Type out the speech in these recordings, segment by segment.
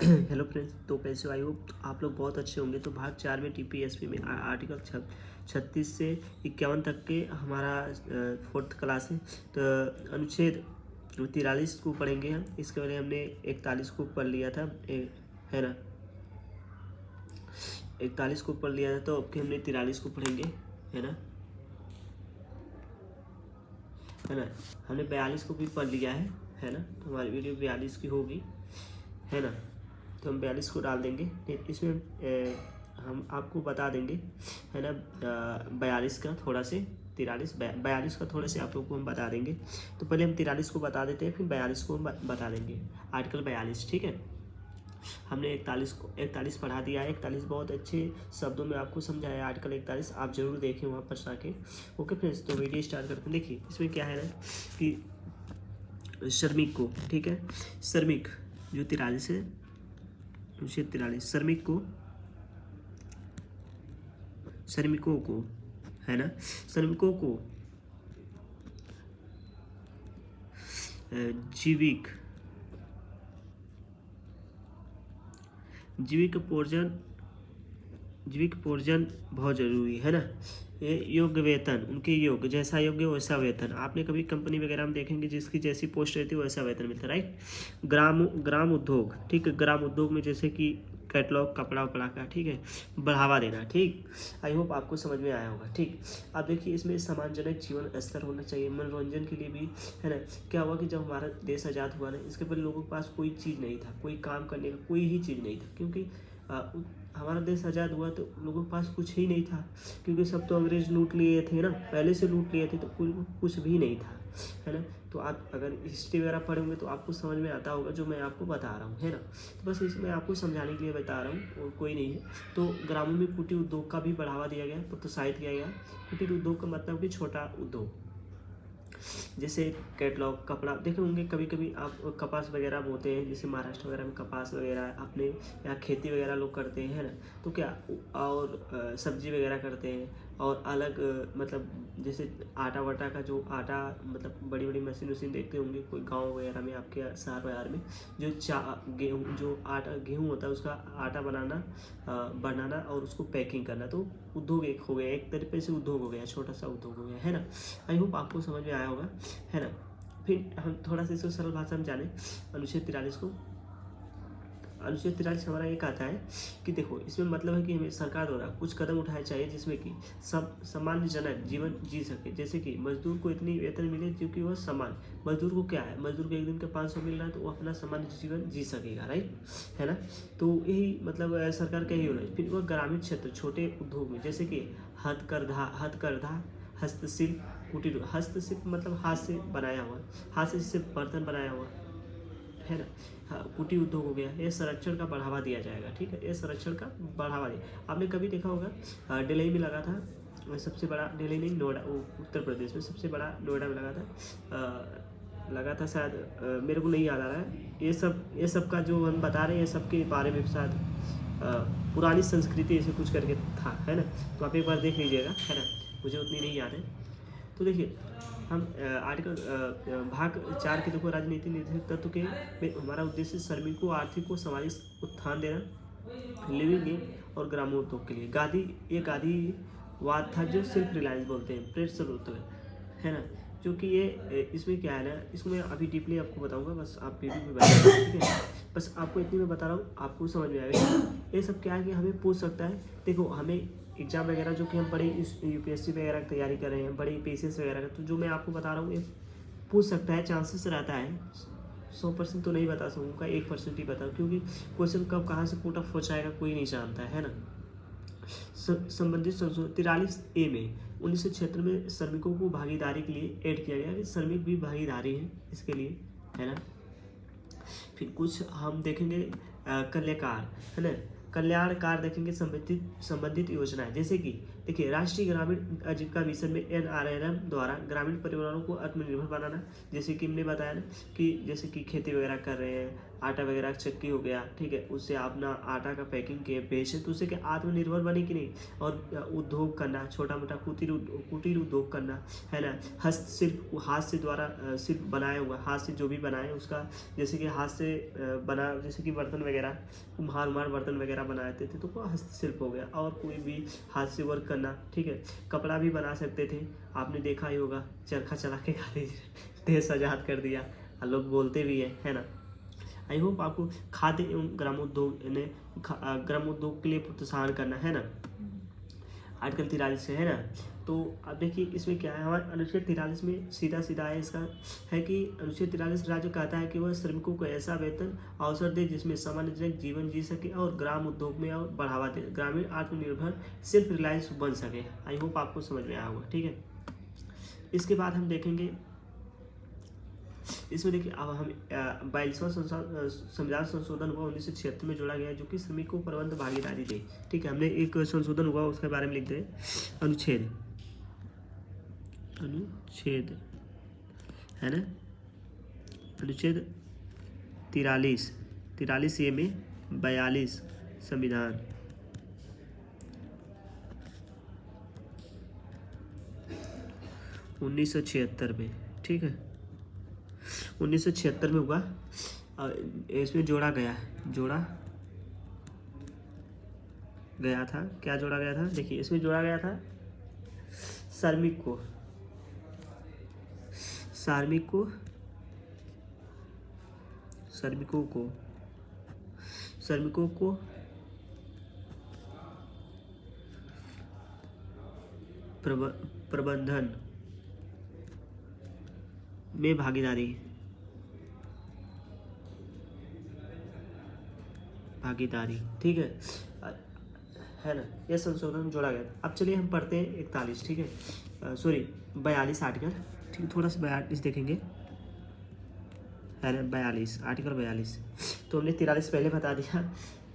Hello friends, तो कैसे हो? आई होप आप लोग बहुत अच्छे होंगे। तो भाग 4 में टीपीएसपी में आर्टिकल 36 से 51 तक के हमारा 4th क्लास है। तो अनुच्छेद 43 को पढ़ेंगे हम। इसके पहले हमने 41 को पढ़ लिया था, है ना। 41 को पढ़ लिया था, तो अब हमने 43 को पढ़ेंगे, है ना। हमने 42 को भी पढ़ लिया है ना। तो हमारी वीडियो 42 की होगी, है ना। तो हम 42 को डाल देंगे। इसमें हम आपको बता देंगे, है ना, 42 का थोड़ा से 42 का थोड़े से आप लोग को हम बता देंगे। तो पहले हम 43 को बता देते हैं, फिर 42 को हम बता देंगे। आर्टिकल 42, ठीक है। हमने 41 पढ़ा दिया है। 41 बहुत अच्छे शब्दों में आपको समझाया। आर्टिकल 41 आप जरूर देखें वहाँ पर जाके। ओके फ्रेंड्स, तो वीडियो स्टार्ट करते हैं। देखिए इसमें क्या है ना कि श्रमिक को, ठीक है, श्रमिक जो 43 है, 43 श्रमिकों को, है ना, श्रमिकों को जीविक पोर्जन बहुत जरूरी है ना। ये योग्य वेतन, उनके योग्य, जैसा योग्य वैसा वेतन। आपने कभी कंपनी वगैरह में देखेंगे जिसकी जैसी पोस्ट रहती है वैसा वेतन मिलता है, राइट। ग्राम उद्योग, ठीक है। ग्राम उद्योग में जैसे कि कैटलॉग कपड़ा उपड़ा का, ठीक है, बढ़ावा देना, ठीक। आई होप आपको समझ में आया होगा, ठीक। अब देखिए इसमें सम्मानजनक जीवन स्तर होना चाहिए, मनोरंजन के लिए भी, है ना। क्या हुआ कि जब हमारा देश आज़ाद हुआ ना, इसके पहले लोगों के पास कोई चीज़ नहीं था, कोई काम करने का कोई ही चीज़ नहीं था, क्योंकि हमारा देश आज़ाद हुआ तो लोगों के पास कुछ ही नहीं था, क्योंकि सब तो अंग्रेज लूट लिए थे ना, पहले से लूट लिए थे, तो कुछ भी नहीं था, है ना। तो आप अगर हिस्ट्री वगैरह पढ़ोगे तो आपको समझ में आता होगा जो मैं आपको बता रहा हूँ, है ना। तो बस इसमें आपको समझाने के लिए बता रहा हूँ और कोई नहीं है। तो ग्रामों में कुटीर उद्योग का भी बढ़ावा दिया गया, प्रोत्साहित किया गया। कुटीर उद्योग का मतलब कि छोटा उद्योग, जैसे कैटलॉग कपड़ा देखे होंगे कभी कभी आप, कपास वगैरह बोते हैं, जैसे महाराष्ट्र वगैरह में कपास वगैरह अपने यहाँ खेती वगैरह लोग करते हैं, है ना। तो क्या और सब्जी वगैरह करते हैं, और अलग मतलब जैसे आटा वाटा का, जो आटा मतलब बड़ी बड़ी मशीन वशीन देखते होंगे कोई गाँव वगैरह में, आपके शहर वगैरह में, जो गेहूँ, जो आटा गेहूँ होता है उसका आटा बनाना और उसको पैकिंग करना। तो उद्योग एक हो गया, एक तरीके से उद्योग हो गया, छोटा सा उद्योग हो गया, है ना। आई होप आपको समझ में आया होगा, है ना। फिर हम थोड़ा सा इसको सरल भाषा में जाने अनुच्छेद 43 को। अनुच्छेद 43 हमारा ये कहता है कि देखो इसमें मतलब है कि हमें सरकार द्वारा कुछ कदम उठाए चाहिए जिसमें कि सम्मानजनक जीवन जी सके। जैसे कि मजदूर को इतनी वेतन मिले क्योंकि वह समान, मजदूर को क्या है, मजदूर को एक दिन का 500 मिल रहा है तो वो अपना सामान्य जीवन जी सकेगा, राइट, है ना। तो यही मतलब सरकार का यही होना है। फिर वह ग्रामीण क्षेत्र छोटे उद्योग में, जैसे कि हथकरघा, हस्तशिल्प, कुटीर, हस्तशिल्प मतलब हाथ से बनाया हुआ, हाथ से जैसे बर्तन बनाया हुआ, है ना। हाँ, कुटीर उद्योग हो गया, ये संरक्षण का बढ़ावा दिया जाएगा, ठीक है। ये संरक्षण का बढ़ावा दिया, आपने कभी देखा होगा दिल्ली में लगा था सबसे बड़ा, दिल्ली नहीं, नोएडा, उत्तर प्रदेश में सबसे बड़ा नोएडा में लगा था शायद, मेरे को नहीं याद आ रहा है। ये सब का जो हम बता रहे हैं, ये सब के बारे में शायद पुरानी संस्कृति ऐसे कुछ करके था, है ना। तो आप एक बार देख लीजिएगा, है ना, मुझे उतनी नहीं याद है। तो देखिए हम आर्टिकल भाग 4 के देखो, राजनीति निर्देशक तत्व के में हमारा उद्देश्य श्रमिकों, आर्थिक और सामाजिक उत्थान देना, लिविंग इन और ग्रामोद्योग के लिए। गांधीवाद था जो सेल्फ रिलायंस बोलते हैं, प्रेरक है ना। जो कि ये इसमें क्या है ना, इसको मैं अभी डीपली आपको बताऊंगा, बस आप वीडियो में बताइए, ठीक है। बस आपको इतनी मैं बता रहा हूँ, आपको समझ में आएगा। ये सब क्या है कि हमें पूछ सकता है। देखो हमें एग्जाम वगैरह जो कि हम बड़े यूपीएससी वगैरह की तैयारी कर रहे हैं, बड़े पीसीएस वगैरह का, तो जो मैं आपको बता रहा हूँ ये पूछ सकता है, चांसेस रहता है। 100% तो नहीं बता सकूँगा, 1% ही बताऊँ, क्योंकि क्वेश्चन कब कहाँ से पुट अप हो जाएगा कोई नहीं जानता है ना। संबंधित संशोधन 43A में 1976 में श्रमिकों को भागीदारी के लिए ऐड किया गया कि श्रमिक भी भागीदारी है इसके लिए, है ना। फिर कुछ हम देखेंगे कल्याणकार, है ना, कल्याणकार देखेंगे संबंधित योजनाएं, जैसे कि देखिए राष्ट्रीय ग्रामीण आजीविका मिशन में NRLM द्वारा ग्रामीण परिवारों को आत्मनिर्भर बनाना। जैसे कि हमने बताया ना कि जैसे कि खेती वगैरह कर रहे हैं, आटा वगैरह का चक्की हो गया, ठीक है, उससे आप ना आटा का पैकिंग के बेचे तो उससे क्या आत्मनिर्भर बने कि नहीं। और उद्योग करना, छोटा मोटा कुटीर उद्योग करना, है ना। हस्तशिल्प, हाथ से द्वारा शिल्प बनाया हुआ, हाथ से जो भी बनाए उसका, जैसे कि हाथ से बना, जैसे कि बर्तन वगैरह, कुम्हार बर्तन वगैरह बनाते थे तो वो हस्तशिल्प हो गया। और कोई भी हाथ से वर्क करना, ठीक है। कपड़ा भी बना सकते थे, आपने देखा ही होगा, चरखा चला के खाली देश आजाद कर दिया, लोग बोलते भी है ना। आई होप आपको खाद्य एवं ग्रामोद्योग ने ग्रामोद्योग के लिए प्रोत्साहन करना है ना, आर्टिकल 43 से, है ना। तो अब देखिए इसमें क्या है, हमारे अनुच्छेद 43 में सीधा है इसका, है कि अनुच्छेद 43 राज्य कहता है कि वह श्रमिकों को ऐसा वेतन अवसर दे जिसमें सामान्यजनक जीवन जी सके और ग्राम उद्योग में और बढ़ावा दे, ग्रामीण आत्मनिर्भर सेल्फ रिलायंस बन सके। आई होप आपको समझ में आया होगा, ठीक है। इसके बाद हम देखेंगे, इसमें देखिए अब हम 42वां संविधान संशोधन हुआ 1976 में जोड़ा गया, जो कि श्रमिकों को प्रबंध भागीदारी दे, ठीक है। हमने एक संशोधन हुआ उसके बारे में लिख दे, अनुच्छेद है ना, अनुच्छेद 43 ए में 42 संविधान 1976 में, ठीक है, 1976 में हुआ। इसमें जोड़ा गया था, क्या जोड़ा गया था, देखिए इसमें जोड़ा गया था श्रमिकों को प्रबंधन में भागीदारी, ठीक है ना, यह संशोधन जोड़ा गया। अब चलिए हम पढ़ते हैं 41, ठीक है, सॉरी 42 आर्टिकल, ठीक है, थोड़ा सा 42 देखेंगे, है ना, 42 आर्टिकल 42। तो हमने 43 पहले बता दिया,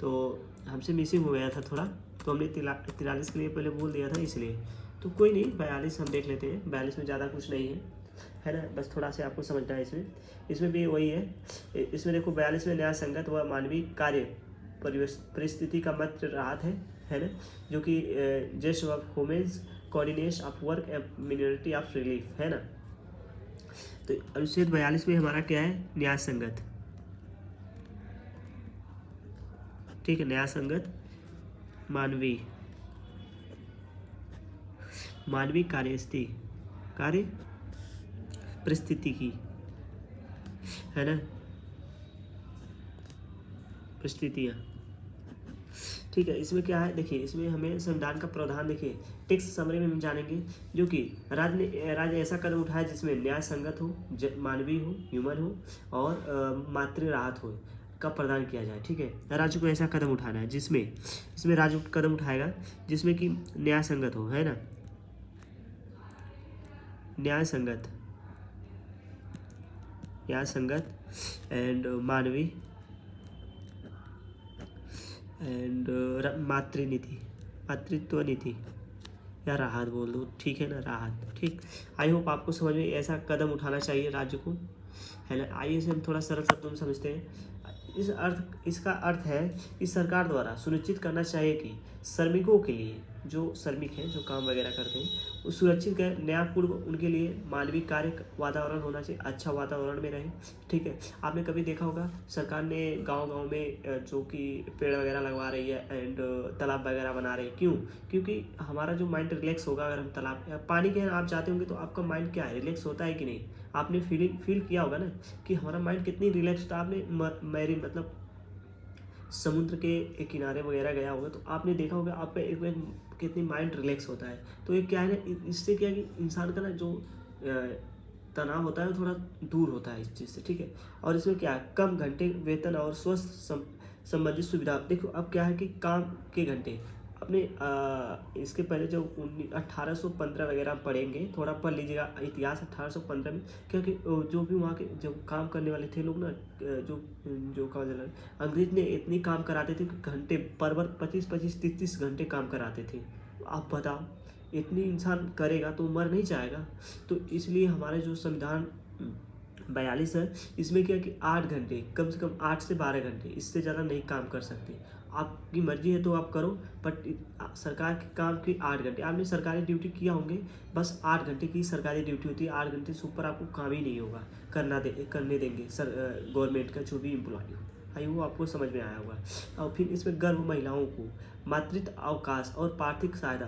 तो हमसे मिसिंग हो गया था थोड़ा, तो हमने 43 के लिए पहले बोल दिया था, इसलिए तो कोई नहीं, 42 हम देख लेते हैं। 42 में ज़्यादा कुछ नहीं है ना, बस थोड़ा सा आपको समझना है। इसमें भी वही है। इसमें देखो 42 में न्याय संगत व मानवीय कार्य परिस्थिति का मत राहत है ना, जो कि just of humans coordination of work and minority of relief, है ना। तो अनुच्छेद 42 में हमारा क्या है, न्याय संगत, ठीक है, न्याय संगत मानवीय कार्य परिस्थिति की, है ना, परिस्थितियाँ, ठीक है। इसमें क्या है, देखिए इसमें हमें संविधान का प्रावधान, देखिए टेक्स्ट समरी में हम जानेंगे, जो कि राज्य ऐसा कदम उठाए जिसमें न्याय संगत हो, मानवीय हो, ह्यूमन हो और मातृ राहत हो का प्रदान किया जाए, ठीक है। राज्य को ऐसा कदम उठाना है इसमें राज्य कदम उठाएगा जिसमें कि न्याय संगत हो, है ना, न्याय संगत एंड मानवीय एंड मातृत्व नीति या राहत बोल दो, ठीक है ना, राहत, ठीक। आई होप आपको समझ में ऐसा कदम उठाना चाहिए राज्य को, है ना। आइए इसे हम थोड़ा सरल शब्दों में समझते हैं। इसका अर्थ है कि सरकार द्वारा सुनिश्चित करना चाहिए कि श्रमिकों के लिए, जो श्रमिक हैं जो काम वगैरह करते हैं, वो सुरक्षित न्यायपूर्ण उनके लिए मानवीय कार्य वातावरण होना चाहिए, अच्छा वातावरण में रहे, ठीक है। आपने कभी देखा होगा सरकार ने गांव में जो कि पेड़ वगैरह लगवा रही है एंड तालाब वगैरह बना रही है, क्यों? क्योंकि हमारा जो माइंड रिलैक्स होगा अगर हम तालाब पानी के आप जाते होंगे तो आपका माइंड क्या है, रिलैक्स होता है कि नहीं? आपने फील किया होगा ना कि हमारा माइंड कितनी रिलैक्स होता है। आपने मेरी मतलब समुद्र के किनारे वगैरह गया होगा तो आपने देखा होगा आप पे एक कितनी माइंड रिलैक्स होता है। तो ये क्या है ना, इससे क्या है कि इंसान का ना जो तनाव होता है वो थोड़ा दूर होता है इस चीज़ से, ठीक है। और इसमें क्या है, कम घंटे वेतन और स्वस्थ संबंधित सुविधा। देखो अब क्या है कि काम के घंटे अपने इसके पहले जो 1815 वगैरह पढ़ेंगे, थोड़ा पढ़ लीजिएगा इतिहास 1815 में, क्योंकि जो भी वहाँ के जो काम करने वाले थे लोग ना, जो अंग्रेज ने इतनी काम कराते थे कि घंटे पर 25-25, 30-30 घंटे काम कराते थे। आप बताओ इतनी इंसान करेगा तो मर नहीं जाएगा। तो इसलिए हमारे जो संविधान 42 है। इसमें क्या कि 8 घंटे, कम से कम 8 से 12 घंटे, इससे ज़्यादा नहीं काम कर सकते। आपकी मर्जी है तो आप करो, बट सरकार के काम की 8 घंटे, आपने सरकारी ड्यूटी किया होंगे, बस 8 घंटे की सरकारी ड्यूटी होती है। 8 घंटे से ऊपर आपको काम ही नहीं होगा, करने देंगे सर गवर्नमेंट का जो भी एम्प्लॉय हो। आई वो आपको समझ में आया होगा। और फिर इसमें गर्भ महिलाओं को मातृत्व अवकाश और पार्थिक सहायता,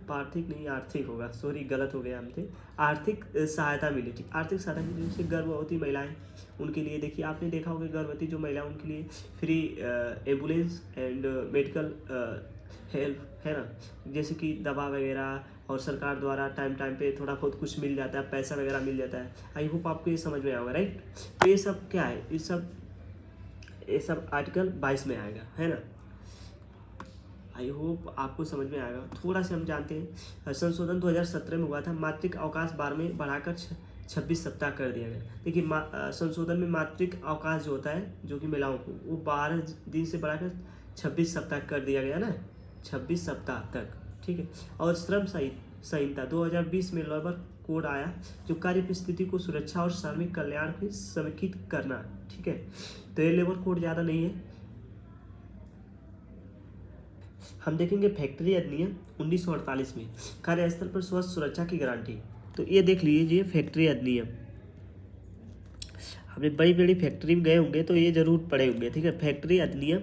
पार्थिक नहीं आर्थिक होगा, सॉरी गलत हो गया हमसे, आर्थिक सहायता मिली थी। आर्थिक सहायता मिली जैसे गर्भवती महिलाएं, उनके लिए देखिए आपने देखा होगा गर्भवती जो महिला उनके लिए free ambulance and medical help है ना, जैसे कि दवा वगैरह, और सरकार द्वारा टाइम टाइम पे थोड़ा बहुत कुछ मिल जाता है, पैसा वगैरह मिल जाता है। आई होप आपको ये समझ में आएगा, राइट। तो ये सब क्या है, ये सब आर्टिकल 22 में आएगा, है ना। आई होप आपको समझ में आएगा। थोड़ा सा हम जानते हैं, संशोधन 2017 में हुआ था, मातृत्व अवकाश 12 में बढ़ाकर 26 सप्ताह कर दिया गया। देखिए संशोधन में मातृत्व अवकाश जो होता है जो कि महिलाओं को, वो 12 दिन से बढ़ाकर 26 सप्ताह कर दिया गया ना, 26 सप्ताह तक, ठीक है। और श्रम संहिता 2020 में लेबर कोड आया, जो कार्य परिस्थिति को सुरक्षा और श्रमिक कल्याण को समेकित करना, ठीक है। तो ये लेबर कोड ज़्यादा नहीं है। हम देखेंगे फैक्ट्री अधिनियम 1948 में, कार्यस्थल पर स्वास्थ्य सुरक्षा की गारंटी। तो ये देख लीजिए फैक्ट्री अधिनियम, हमने बड़ी बड़ी फैक्ट्री में गए होंगे तो ये जरूर पढ़े होंगे, ठीक है। फैक्ट्री अधिनियम,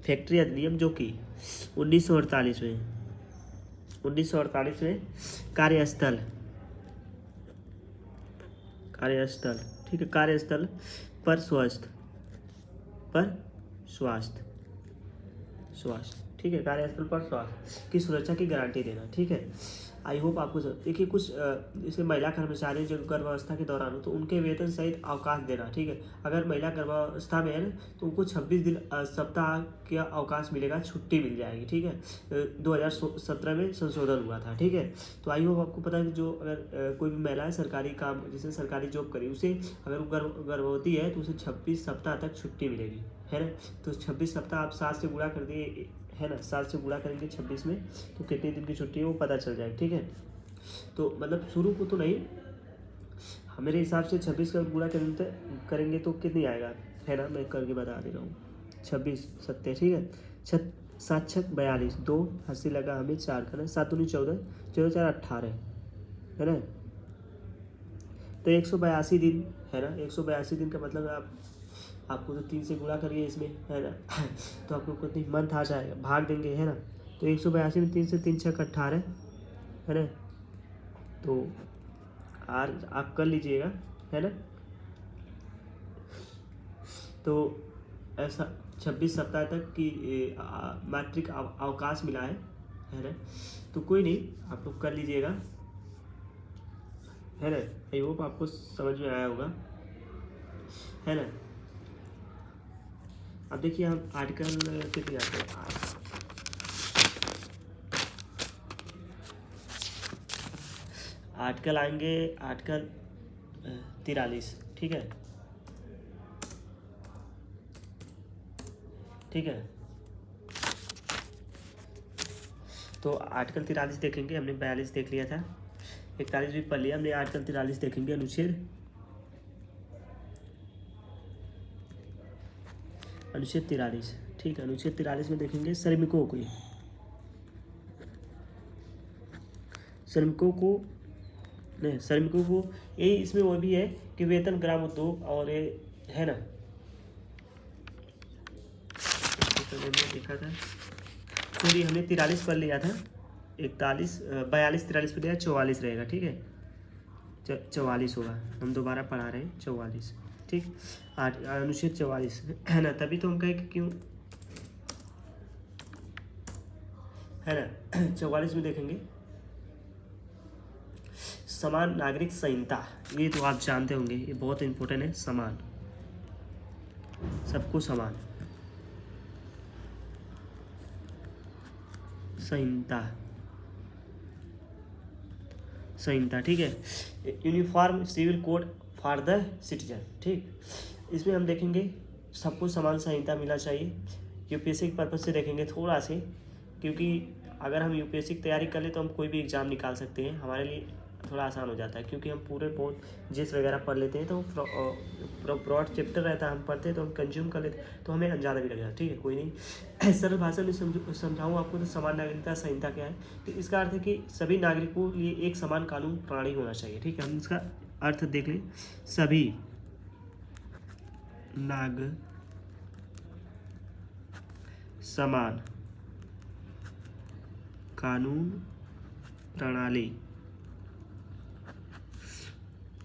फैक्ट्री अधिनियम जो कि 1948 में कार्यस्थल, ठीक है, कार्यस्थल पर स्वास्थ्य, ठीक है, कार्यस्थल पर स्वास्थ्य की सुरक्षा की गारंटी देना, ठीक है। आई होप आपको देखिए कुछ जैसे महिला कर्मचारी जो गर्भावस्था के दौरान हो तो उनके वेतन सहित अवकाश देना, ठीक है। अगर महिला गर्भावस्था में है ना तो उनको 26 दिन सप्ताह का अवकाश मिलेगा, छुट्टी मिल जाएगी, ठीक है। 2017 में संशोधन हुआ था, ठीक है। तो आई होप आपको पता है कि जो अगर कोई भी महिला है सरकारी काम, जिसने सरकारी जॉब करी, उसे अगर वो गर्भवती है तो उसे 26 सप्ताह तक छुट्टी मिलेगी, है ना। तो 26 सप्ताह आप 7 से गुणा कर दिए, है ना, 7 से गुणा करेंगे 26 में तो कितने दिन की छुट्टी है वो पता चल जाएगा, ठीक है। तो मतलब शुरू को तो नहीं, मेरे हिसाब से 26 का गुणा करेंगे तो कितनी आएगा, है ना, मैं करके बता दे रहा हूँ। 26 सत्य, ठीक है, 7 6 42, 2 80 लगा हमें, 4 करना, 7 दूनी 14, 14 4 18, है ना। तो 182 दिन, है ना। 182 दिन का मतलब आपको तो 3 से गुणा करिए इसमें, है ना। तो आपको कितनी मंथ आ जाएगा, भाग देंगे, है ना। तो 182 में 3 से 3 6 18, है ना। तो आप कर लीजिएगा, है ना। तो ऐसा 26 सप्ताह तक की मातृत्व अवकाश मिला है ना। तो कोई नहीं, आप लोग कर लीजिएगा, है ना। आई होप आपको समझ में आया होगा, है ना। अब देखिए हम आर्टिकल कितने आते हैं, आर्टिकल आएंगे, आर्टिकल 43, ठीक है, ठीक है। तो आर्टिकल 43 देखेंगे, हमने 42 देख लिया था, 41 भी पढ़ लिया हमने, आर्टिकल 43 देखेंगे, अनुच्छेद 43, ठीक है। अनुच्छेद 43 में देखेंगे श्रमिकों को यही इसमें वो भी है कि वेतन ग्राम उद्योग और ये, है ना, देखा था, सॉरी हमने 43 पढ़ लिया था, 42 43 पढ़ लिया, 44 रहेगा, ठीक है, 44 होगा, हम दोबारा पढ़ा रहे हैं 44, ठीक। अनुच्छेद 44, है ना, तभी तो हम कहें कि क्यों, है ना। 44 में देखेंगे समान नागरिक संहिता, ये तो आप जानते होंगे, ये बहुत इंपॉर्टेंट है, समान, सबको समान संहिता, ठीक है। Uniform civil code for the citizen, ठीक। इसमें हम देखेंगे सबको समान संहिता मिलना चाहिए, यूपीएससी के पर्पज से देखेंगे थोड़ा से, क्योंकि अगर हम यूपीएससी की तैयारी कर ले तो हम कोई भी एग्ज़ाम निकाल सकते हैं, हमारे लिए थोड़ा आसान हो जाता है, क्योंकि हम पूरे बहुत जिस वगैरह पढ़ लेते हैं तो ब्रॉड चैप्टर रहता है, हम पढ़ते हैं तो हम कंज्यूम कर लेते हैं तो हमें अंदाजा भी लग जाता है। ठीक है, कोई नहीं। सरल भाषा में समझाऊँ आपको तो समान नागरिकता संहिता क्या है। तो इसका अर्थ है कि सभी नागरिकों के लिए एक समान कानून प्रणाली होना चाहिए। ठीक है, हम इसका अर्थ देख लें। सभी समान कानून प्रणाली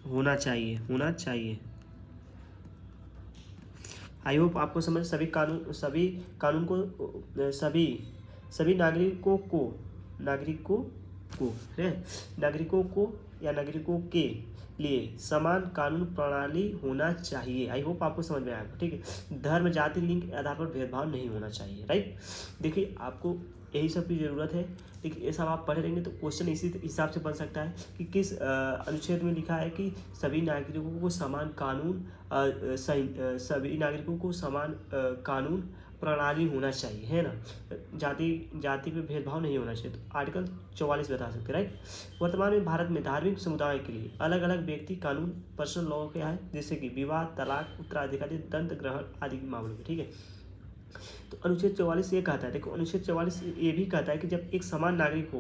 होना चाहिए। आई होप आपको समझ, सभी कानून को सभी नागरिकों को या नागरिकों के लिए समान कानून प्रणाली होना चाहिए। आई होप आपको समझ में आएगा। ठीक है, धर्म, जाति, लिंग के आधार पर भेदभाव नहीं होना चाहिए। राइट, देखिए आपको यही सब की ज़रूरत है। लेकिन ये सब आप पढ़े रहेंगे तो क्वेश्चन इसी हिसाब से बन सकता है कि किस अनुच्छेद में लिखा है कि सभी नागरिकों को समान कानून प्रणाली होना चाहिए, है ना। जाति पे भेदभाव नहीं होना चाहिए, तो आर्टिकल 44 बता सकते, राइट। वर्तमान में भारत में धार्मिक समुदाय के लिए अलग अलग व्यक्ति कानून पर्सनल लॉ क्या है, जैसे कि विवाह, तलाक, उत्तराधिकारी, दंत ग्रहण आदि के मामलों में। ठीक है, तो अनुच्छेद 44 ये कहता है, देखो अनुच्छेद 44 ये भी कहता है कि जब एक समान नागरिक हो